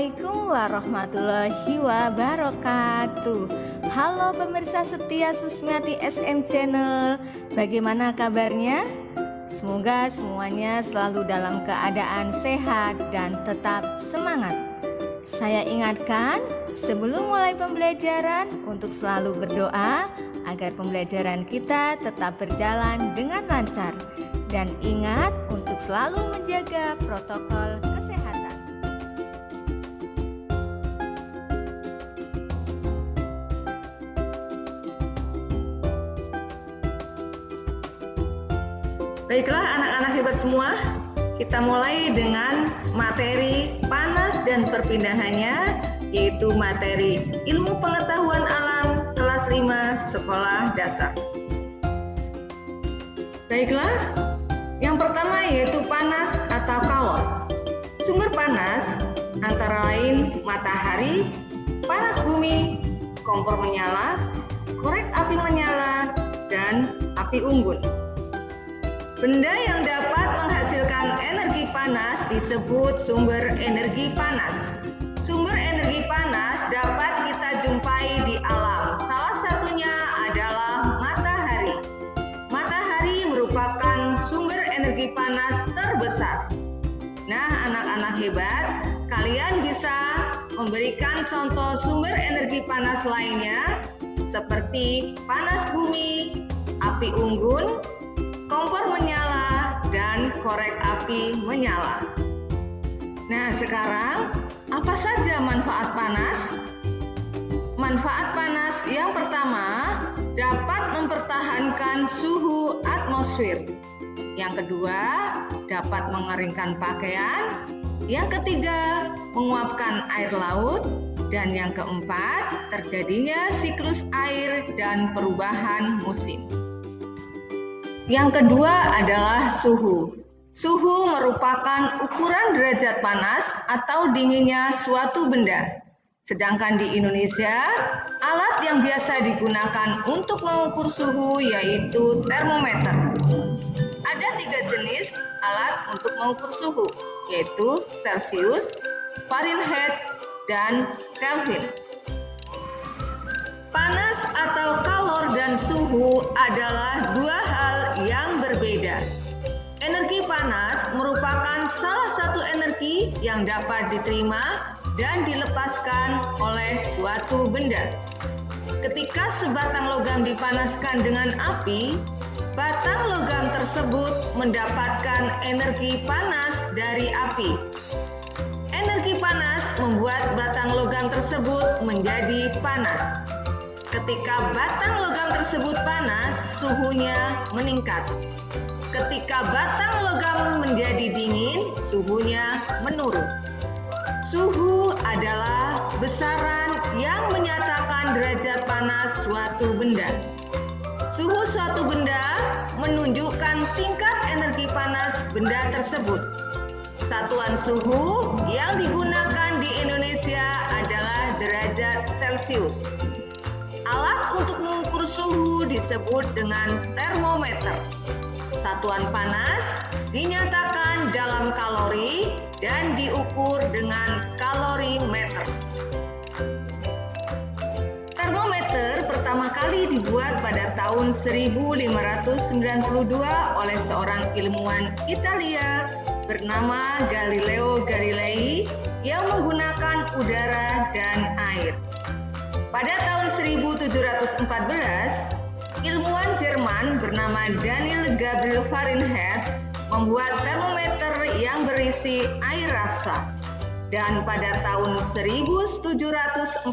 Assalamualaikum warahmatullahi wabarakatuh. Halo pemirsa setia Susmiati SM Channel, bagaimana kabarnya? Semoga semuanya selalu dalam keadaan sehat dan tetap semangat. Saya ingatkan sebelum mulai pembelajaran untuk selalu berdoa agar pembelajaran kita tetap berjalan dengan lancar. Dan ingat untuk selalu menjaga protokol kesehatan. Baiklah anak-anak hebat semua, kita mulai dengan materi panas dan perpindahannya, yaitu materi ilmu pengetahuan alam kelas 5 sekolah dasar. Baiklah, yang pertama yaitu panas atau kalor. Sumber panas antara lain matahari, panas bumi, kompor menyala, korek api menyala, dan api unggun. Benda yang dapat menghasilkan energi panas disebut sumber energi panas. Sumber energi panas dapat kita jumpai di alam. Salah satunya adalah matahari. Matahari merupakan sumber energi panas terbesar. Nah, anak-anak hebat, kalian bisa memberikan contoh sumber energi panas lainnya seperti panas bumi, api unggun, kompor menyala, dan korek api menyala. Nah, sekarang apa saja manfaat panas? Manfaat panas yang pertama dapat mempertahankan suhu atmosfer. Yang kedua, dapat mengeringkan pakaian. Yang ketiga, menguapkan air laut. Dan yang keempat, terjadinya siklus air dan perubahan musim. Yang kedua adalah suhu. Suhu merupakan ukuran derajat panas atau dinginnya suatu benda. Sedangkan di Indonesia, alat yang biasa digunakan untuk mengukur suhu yaitu termometer. Ada 3 jenis alat untuk mengukur suhu, yaitu Celcius, Fahrenheit, dan Kelvin. Panas atau kalor dan suhu adalah dua hal yang berbeda. Energi panas merupakan salah satu energi yang dapat diterima dan dilepaskan oleh suatu benda. Ketika sebatang logam dipanaskan dengan api, batang logam tersebut mendapatkan energi panas dari api. Energi panas membuat batang logam tersebut menjadi panas. Ketika batang logam tersebut panas, suhunya meningkat. Ketika batang logam menjadi dingin, suhunya menurun. Suhu adalah besaran yang menyatakan derajat panas suatu benda. Suhu suatu benda menunjukkan tingkat energi panas benda tersebut. Satuan suhu yang digunakan di Indonesia adalah derajat Celcius. Alat untuk mengukur suhu disebut dengan termometer. Satuan panas dinyatakan dalam kalori dan diukur dengan kalorimeter. Termometer pertama kali dibuat pada tahun 1592 oleh seorang ilmuwan Italia bernama Galileo Galilei yang menggunakan udara dan air. Pada tahun 1714, ilmuwan Jerman bernama Daniel Gabriel Fahrenheit membuat termometer yang berisi air rasa. Dan pada tahun 1742,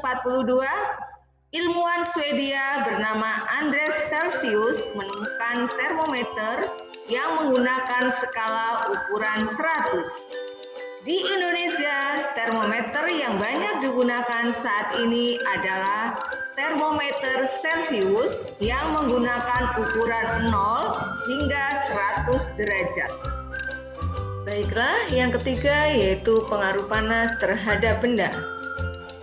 ilmuwan Swedia bernama Andreas Celsius menemukan termometer yang menggunakan skala ukuran 100. Di Indonesia, termometer yang banyak digunakan saat ini adalah termometer Celcius yang menggunakan ukuran 0 hingga 100 derajat. Baiklah, yang ketiga yaitu pengaruh panas terhadap benda.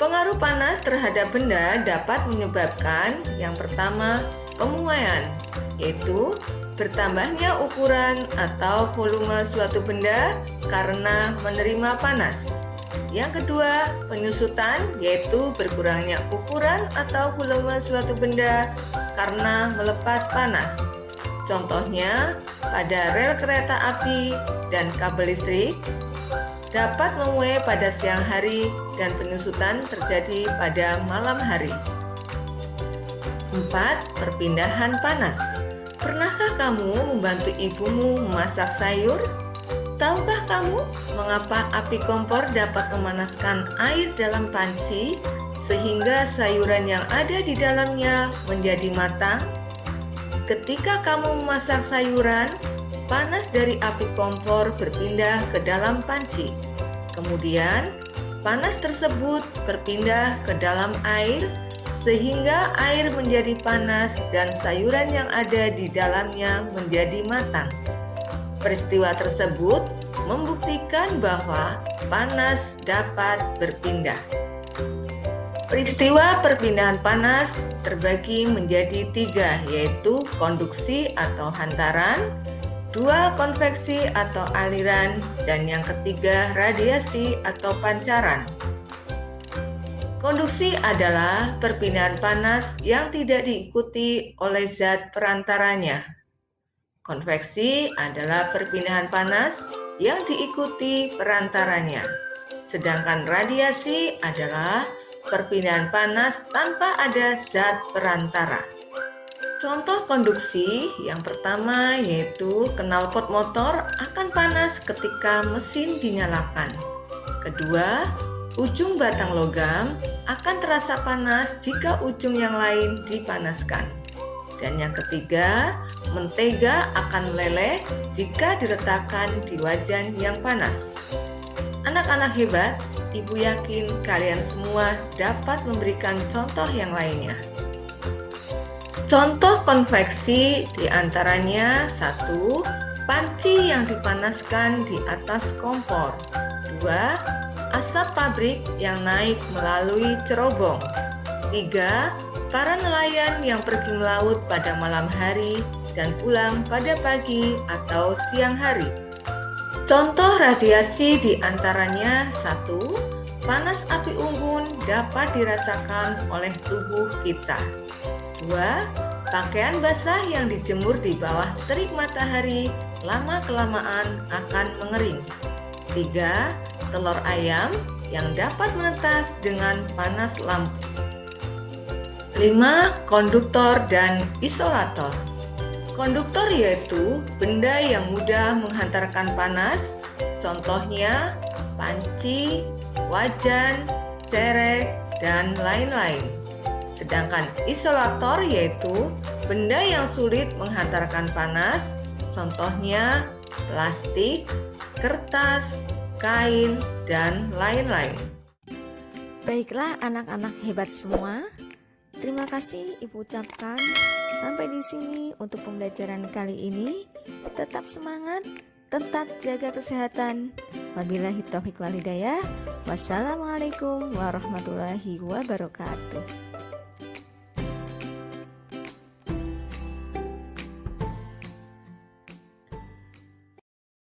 Pengaruh panas terhadap benda dapat menyebabkan yang pertama, pemuaian, yaitu bertambahnya ukuran atau volume suatu benda karena menerima panas. Yang kedua, penyusutan, yaitu berkurangnya ukuran atau volume suatu benda karena melepas panas. Contohnya, pada rel kereta api dan kabel listrik dapat mengurai pada siang hari dan penyusutan terjadi pada malam hari. 4. Perpindahan panas. Pernahkah kamu membantu ibumu memasak sayur? Tahukah kamu mengapa api kompor dapat memanaskan air dalam panci sehingga sayuran yang ada di dalamnya menjadi matang? Ketika kamu memasak sayuran, panas dari api kompor berpindah ke dalam panci. Kemudian, panas tersebut berpindah ke dalam air sehingga air menjadi panas dan sayuran yang ada di dalamnya menjadi matang. Peristiwa tersebut membuktikan bahwa panas dapat berpindah. Peristiwa perpindahan panas terbagi menjadi 3, yaitu konduksi atau hantaran, 2 konveksi atau aliran, dan yang ketiga radiasi atau pancaran. Konduksi adalah perpindahan panas yang tidak diikuti oleh zat perantaranya. Konveksi adalah perpindahan panas yang diikuti perantaranya. Sedangkan radiasi adalah perpindahan panas tanpa ada zat perantara. Contoh konduksi yang pertama yaitu knalpot motor akan panas ketika mesin dinyalakan. Kedua, ujung batang logam akan terasa panas jika ujung yang lain dipanaskan. Dan yang ketiga, mentega akan meleleh jika diletakkan di wajan yang panas. Anak-anak hebat, Ibu yakin kalian semua dapat memberikan contoh yang lainnya. Contoh konveksi diantaranya 1. Panci yang dipanaskan di atas kompor. 2. Asap pabrik yang naik melalui cerobong. 3. Para nelayan yang pergi melaut pada malam hari dan pulang pada pagi atau siang hari. Contoh radiasi diantaranya 1. Panas api unggun dapat dirasakan oleh tubuh kita. 2. Pakaian basah yang dijemur di bawah terik matahari lama-kelamaan akan mengering. 3. Telur ayam yang dapat menetas dengan panas lampu. 5. Konduktor dan isolator. Konduktor yaitu benda yang mudah menghantarkan panas, contohnya panci, wajan, cerek, dan lain-lain. Sedangkan isolator yaitu benda yang sulit menghantarkan panas, contohnya plastik, kertas, kain, dan lain-lain. Baiklah anak-anak hebat semua, terima kasih Ibu ucapkan. Sampai di sini untuk pembelajaran kali ini. Tetap semangat, tetap jaga kesehatan. Wabillahi taufiq wal hidayah. Wassalamualaikum warahmatullahi wabarakatuh.